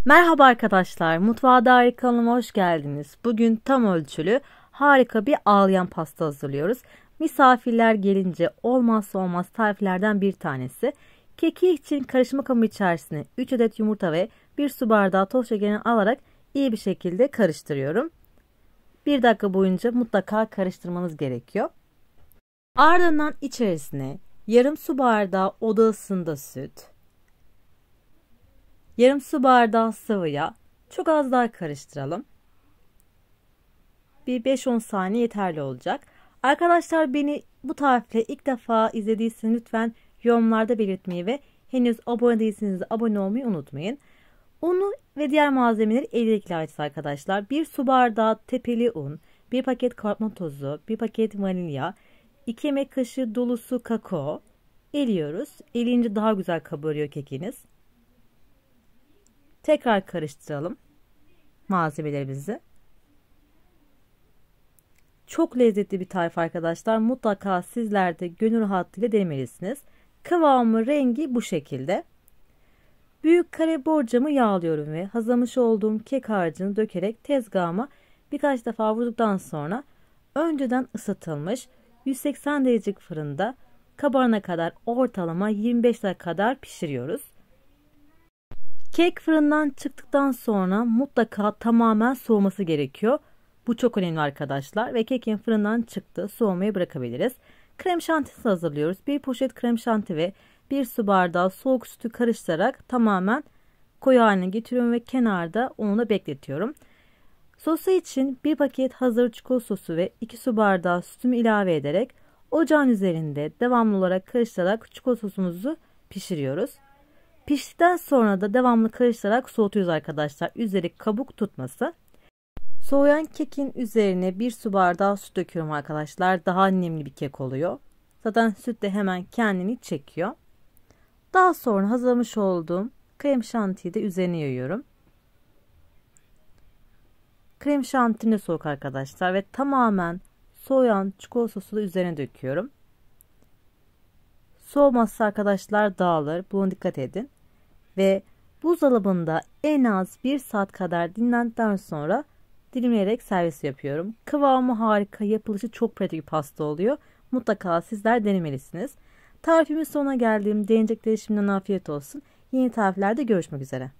Merhaba arkadaşlar, Mutfağa Dair kanalıma hoş geldiniz. Bugün tam ölçülü harika bir ağlayan pasta hazırlıyoruz. Misafirler gelince olmazsa olmaz tariflerden bir tanesi. Keki için karışma kabı içerisine 3 adet yumurta ve 1 su bardağı toz şekerini alarak iyi bir şekilde karıştırıyorum. 1 dakika boyunca mutlaka karıştırmanız gerekiyor. Ardından içerisine yarım su bardağı oda ısısında süt, yarım su bardağı sıvı yağ, çok az daha karıştıralım. Bir 5-10 saniye yeterli olacak. Arkadaşlar, beni bu tarifle ilk defa izlediyseniz lütfen yorumlarda belirtmeyi ve henüz abone değilseniz de abone olmayı unutmayın. Unu ve diğer malzemeleri eliyle açacağız arkadaşlar. 1 su bardağı tepeli un, 1 paket kabartma tozu, 1 paket vanilya, 2 yemek kaşığı dolusu kakao eliyoruz. Eleyince daha güzel kabarıyor kekiniz. Tekrar karıştıralım malzemelerimizi. Çok lezzetli bir tarif arkadaşlar. Mutlaka sizler de gönül rahatlığıyla denemelisiniz. Kıvamı, rengi bu şekilde. Büyük kare borcamı yağlıyorum ve hazırlamış olduğum kek harcını dökerek tezgahıma birkaç defa vurduktan sonra önceden ısıtılmış 180 derecelik fırında kabarana kadar ortalama 25 dakika kadar pişiriyoruz. Kek fırından çıktıktan sonra mutlaka tamamen soğuması gerekiyor. Bu çok önemli arkadaşlar ve kekin fırından çıktı, soğumaya bırakabiliriz. Krem şantisi hazırlıyoruz. 1 poşet krem şanti ve 1 su bardağı soğuk sütü karıştırarak tamamen koyu haline getiriyorum ve kenarda onu da bekletiyorum. Sosu için 1 paket hazır çikolata sosu ve 2 su bardağı sütümü ilave ederek ocağın üzerinde devamlı olarak karıştırarak çikolata sosumuzu pişiriyoruz. Piştikten sonra da devamlı karıştırarak soğutuyoruz arkadaşlar. Üzeri kabuk tutması. Soğuyan kekin üzerine 1 su bardağı süt döküyorum arkadaşlar. Daha nemli bir kek oluyor. Zaten süt de hemen kendini çekiyor. Daha sonra hazırlamış olduğum krem şantiyi de üzerine yayıyorum. Krem şantim de soğuk arkadaşlar ve tamamen soğuyan çikolata sosu da üzerine döküyorum. Soğumazsa arkadaşlar dağılır. Buna dikkat edin. Ve buzdolabında en az 1 saat kadar dinlendikten sonra dilimleyerek servis yapıyorum. Kıvamı harika, yapılışı çok pratik bir pasta oluyor. Mutlaka sizler denemelisiniz. Tarifimin sonuna geldiğim deneyecekleri şimdiden afiyet olsun. Yeni tariflerde görüşmek üzere.